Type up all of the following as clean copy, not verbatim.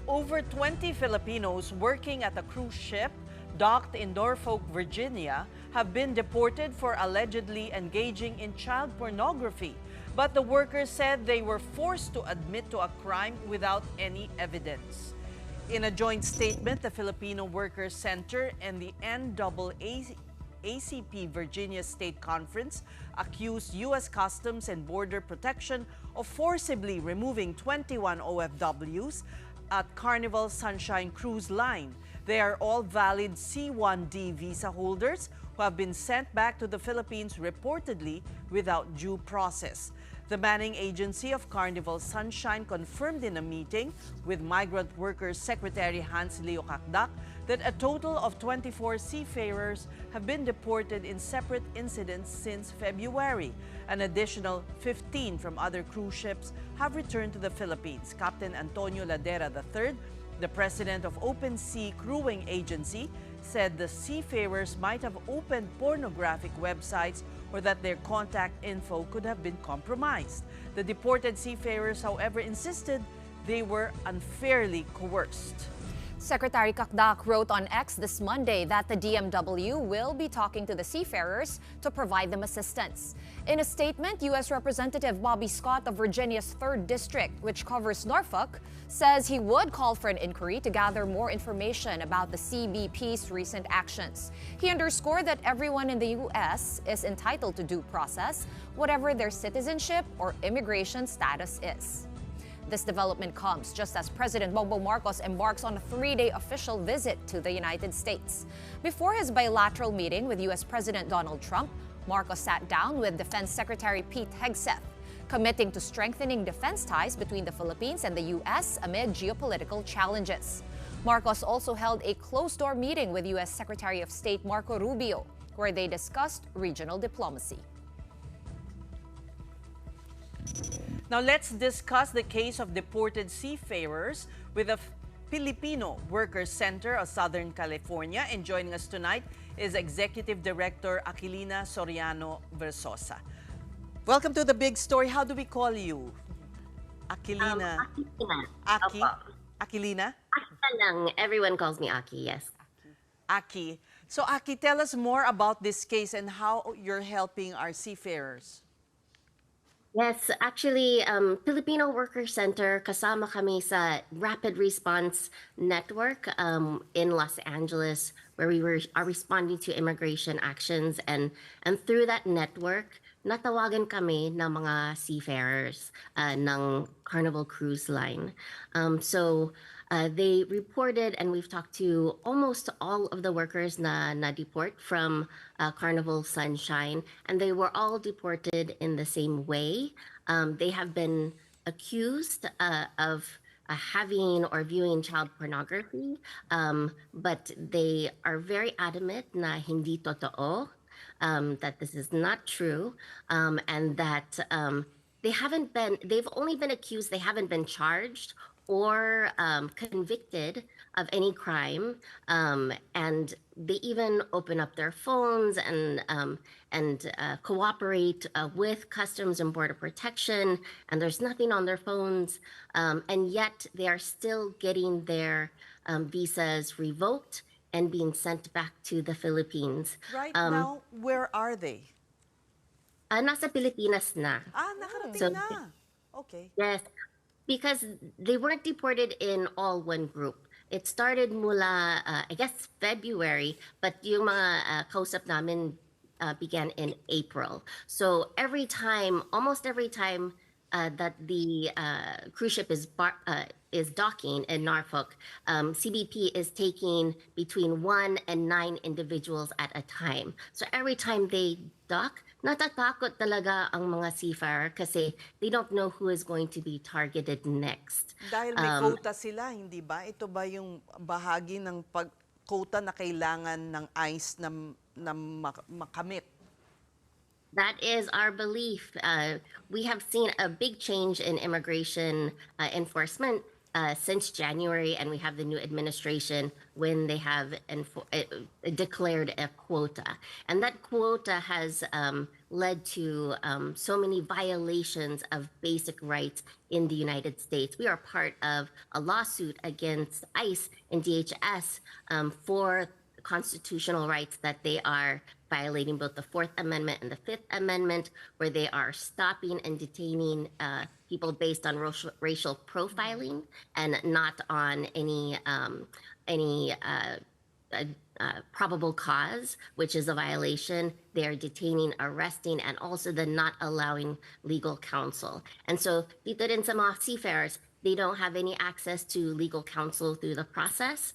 Over 20 Filipinos working at a cruise ship docked in Norfolk, Virginia, have been deported for allegedly engaging in child pornography. But the workers said they were forced to admit to a crime without any evidence. In a joint statement, the Filipino Workers Center and the NAACP Virginia State Conference accused U.S. Customs and Border Protection of forcibly removing 21 OFWs at Carnival Sunshine Cruise Line. They are all valid C-1D visa holders who have been sent back to the Philippines reportedly without due process. The manning agency of Carnival Sunshine confirmed in a meeting with Migrant Workers Secretary Hans Leo Cacdac that a total of 24 seafarers have been deported in separate incidents since February. An additional 15 from other cruise ships have returned to the Philippines. Captain Antonio Ladera III, the president of Open Sea Crewing Agency, said the seafarers might have opened pornographic websites or that their contact info could have been compromised. The deported seafarers, however, insisted they were unfairly coerced. Secretary Cacdac wrote on X this Monday that the DMW will be talking to the seafarers to provide them assistance. In a statement, U.S. Representative Bobby Scott of Virginia's 3rd District, which covers Norfolk, says he would call for an inquiry to gather more information about the CBP's recent actions. He underscored that everyone in the U.S. is entitled to due process, whatever their citizenship or immigration status is. This development comes just as President Bongbong Marcos embarks on a 3-day official visit to the United States. Before his bilateral meeting with U.S. President Donald Trump, Marcos sat down with Defense Secretary Pete Hegseth, committing to strengthening defense ties between the Philippines and the U.S. amid geopolitical challenges. Marcos also held a closed-door meeting with U.S. Secretary of State Marco Rubio, where they discussed regional diplomacy. Now let's discuss the case of deported seafarers with the Pilipino Workers Center of Southern California. And joining us tonight is Executive Director Aquilina Soriano Versoza. Welcome to the big story. How do we call you? Aquilina. Aquilina. Aki? Opo. Aquilina? Aki lang. Everyone calls me Aki, yes. Aki. So Aki, tell us more about this case and how you're helping our seafarers. Yes, actually, Filipino Workers Center, kasama kami sa Rapid Response Network in Los Angeles, where are responding to immigration actions. And through that network, natawagan kami ng mga seafarers ng Carnival Cruise Line. They reported, and we've talked to almost all of the workers na deport from Carnival Sunshine, and they were all deported in the same way. They have been accused of having or viewing child pornography, but they are very adamant na hindi totoo, that this is not true, and that they've only been accused, they haven't been charged or convicted of any crime, and they even open up their phones and cooperate with Customs and Border Protection, and there's nothing on their phones, and yet they are still getting their visas revoked and being sent back to the Philippines. Right now, where are they? Nasa Pilipinas na. Nakarating na. Okay. Yes. Because they weren't deported in all one group. It started mula, I guess, February, but yung mga kausap namin began in April. So almost every time that the cruise ship is docking in Norfolk, CBP is taking between 1 and 9 individuals at a time. So every time they dock, natatakot talaga ang mga seafarer kasi they don't know who is going to be targeted next. Dahil may quota sila, hindi ba? Ito ba yung bahagi ng quota na kailangan ng ICE na makamit? That is our belief. We have seen a big change in immigration enforcement since January, and we have the new administration when they have declared a quota. And that quota has led to so many violations of basic rights in the United States. We are part of a lawsuit against ICE and DHS for constitutional rights that they are violating, both the Fourth Amendment and the Fifth Amendment, where they are stopping and detaining people based on racial profiling and not on any probable cause, which is a violation. They are detaining, arresting, and also the not allowing legal counsel. And so dito rin sa mga seafarers, they don't have any access to legal counsel through the process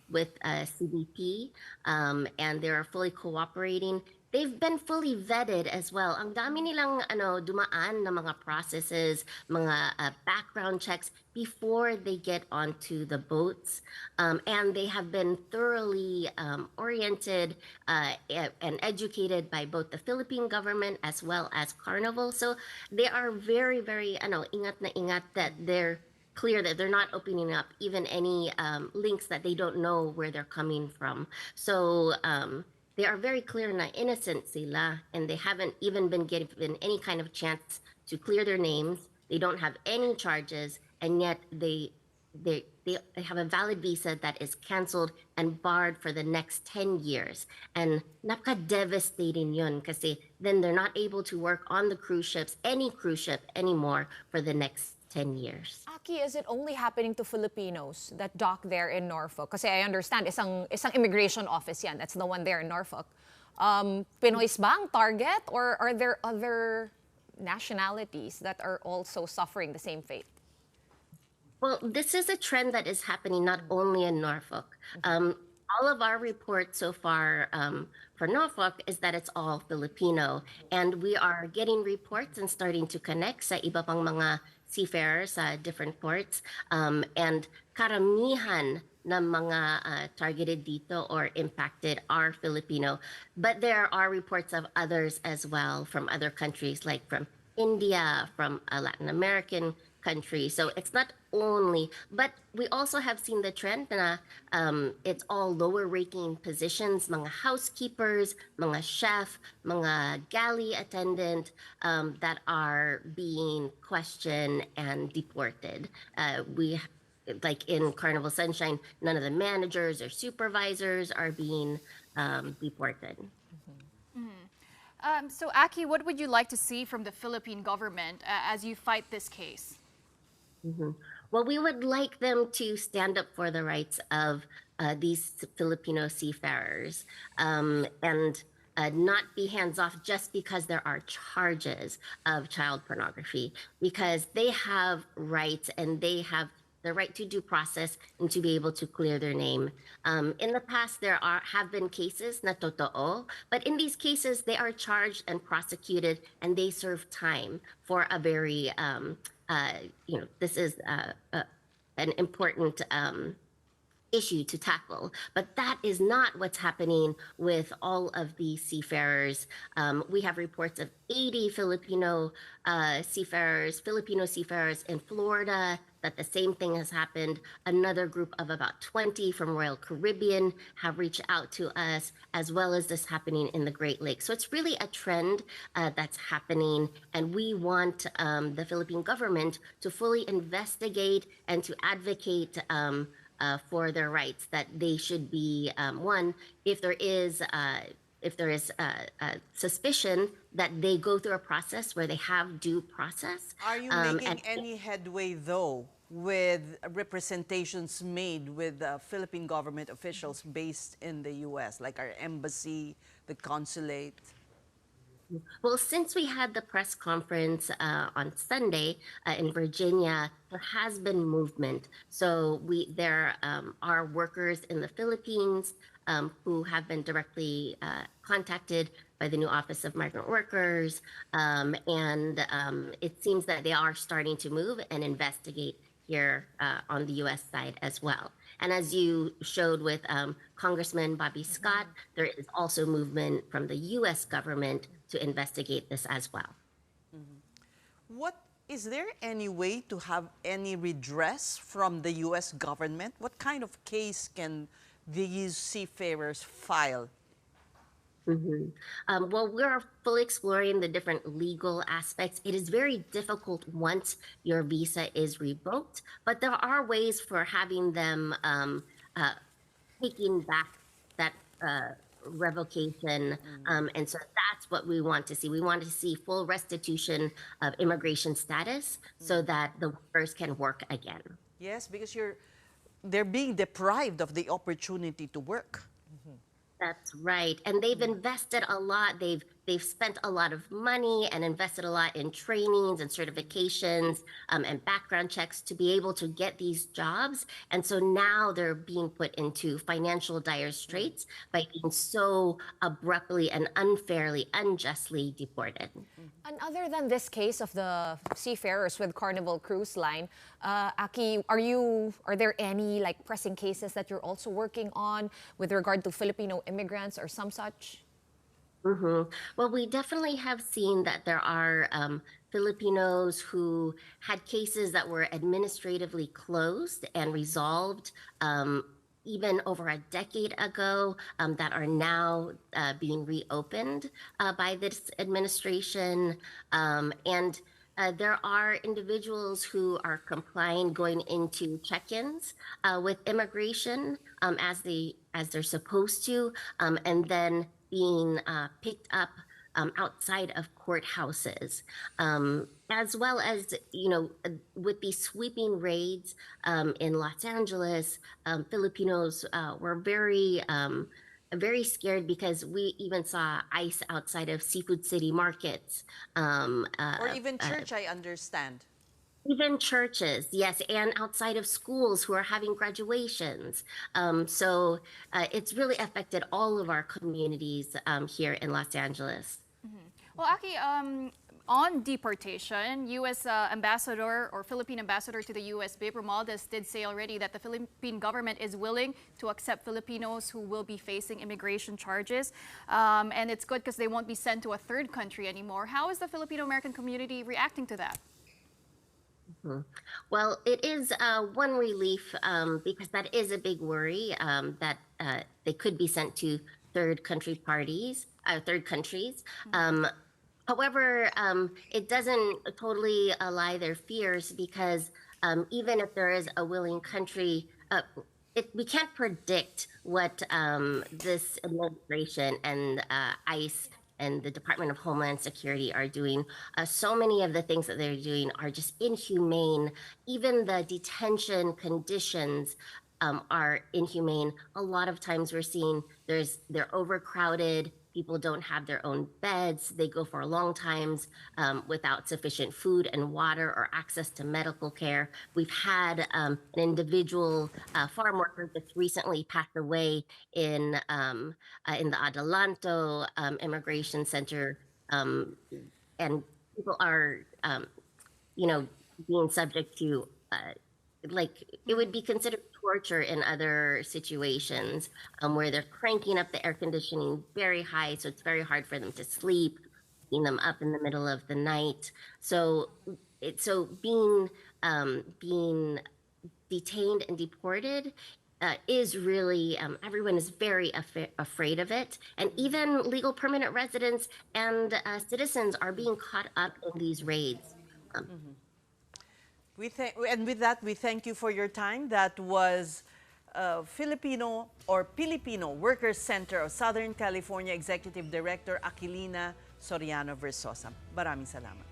with CBP, and they're fully cooperating. They've been fully vetted as well. Ang dami nilang dumaan na mga processes, mga background checks before they get onto the boats. And they have been thoroughly oriented and educated by both the Philippine government as well as Carnival. So they are very, very ingat na ingat that they're clear that they're not opening up even any links that they don't know where they're coming from. So they are very clear na innocent sila, and they haven't even been given any kind of chance to clear their names. They don't have any charges, and yet they have a valid visa that is canceled and barred for the next 10 years. And napaka-devastating yun kasi then they're not able to work on the cruise ships, any cruise ship anymore for the next 10 years. Aki, is it only happening to Filipinos that dock there in Norfolk? Kasi I understand, isang immigration office yan. That's the one there in Norfolk. Pinoys ba ang target, or are there other nationalities that are also suffering the same fate? Well, this is a trend that is happening not only in Norfolk. All of our reports so far for Norfolk is that it's all Filipino. And we are getting reports and starting to connect sa iba pang mga seafarers sa different ports. And karamihan ng mga targeted dito or impacted are Filipino. But there are reports of others as well from other countries, like from India, from a Latin American country. So it's not only, but we also have seen the trend na it's all lower ranking positions, mga housekeepers, mga chef, mga galley attendant that are being questioned and deported. We, like in Carnival Sunshine, none of the managers or supervisors are being deported. So, Aki, what would you like to see from the Philippine government as you fight this case? Well, we would like them to stand up for the rights of these Filipino seafarers and not be hands off just because there are charges of child pornography, because they have rights and they have the right to due process and to be able to clear their name. In the past, there have been cases na totoo, but in these cases, they are charged and prosecuted, and they serve time for a very this is an important issue to tackle. But that is not what's happening with all of the seafarers. We have reports of 80 Filipino seafarers in Florida, that the same thing has happened. Another group of about 20 from Royal Caribbean have reached out to us, as well as this happening in the Great Lakes. So it's really a trend that's happening, and we want the Philippine government to fully investigate and to advocate for their rights, that they should be one, if there is suspicion, that they go through a process where they have due process. Are you making any headway, though, with representations made with Philippine government officials based in the U.S., like our embassy, the consulate? Well, since we had the press conference on Sunday in Virginia, there has been movement. So there are workers in the Philippines who have been directly contacted by the new Office of Migrant Workers. And it seems that they are starting to move and investigate here on the U.S. side as well. And as you showed with Congressman Bobby Scott, there is also movement from the U.S. government to investigate this as well. What Is there any way to have any redress from the U.S. government? What kind of case can these seafarers file? Mhm. Well, we're fully exploring the different legal aspects. It is very difficult once your visa is revoked, but there are ways for having them uh, taking back that revocation. And so that's what we want to see. We want to see full restitution of immigration status so that the workers can work again. Yes, because they're being deprived of the opportunity to work. That's right. And they've invested a lot. They've spent a lot of money and invested a lot in trainings and certifications and background checks to be able to get these jobs. And so now they're being put into financial dire straits by being so abruptly and unfairly, unjustly deported. And other than this case of the seafarers with Carnival Cruise Line, Aki, are there any like pressing cases that you're also working on with regard to Filipino immigrants or some such? Well, we definitely have seen that there are Filipinos who had cases that were administratively closed and resolved even over a decade ago that are now being reopened by this administration. And there are individuals who are complying, going into check-ins with immigration as they're supposed to, and then being picked up outside of courthouses, as well as, with these sweeping raids in Los Angeles. Filipinos were very scared because we even saw ICE outside of Seafood City markets. Or even church, I understand. Even churches, yes, and outside of schools who are having graduations. So it's really affected all of our communities here in Los Angeles. Well, Aki, on deportation, U.S. ambassador or Philippine ambassador to the U.S., Babe Romualdez, did say already that the Philippine government is willing to accept Filipinos who will be facing immigration charges. And it's good because they won't be sent to a third country anymore. How is the Filipino-American community reacting to that? Well, it is one relief because that is a big worry that they could be sent to third countries. However, it doesn't totally allay their fears because even if there is a willing country, we can't predict what this administration and ICE and the Department of Homeland Security are doing. So many of the things that they're doing are just inhumane. Even the detention conditions are inhumane. A lot of times we're seeing they're overcrowded. People don't have their own beds. They go for long times without sufficient food and water or access to medical care. We've had an individual farm worker that's recently passed away in the Adelanto Immigration Center, and people are, being subject to it would be considered torture in other situations where they're cranking up the air conditioning very high, so it's very hard for them to sleep, waking them up in the middle of the night. So being detained and deported is really everyone is very afraid of it, and even legal permanent residents and citizens are being caught up in these raids. And with that, we thank you for your time. That was Filipino Workers Center of Southern California Executive Director Aquilina Soriano Versoza. Maraming salamat.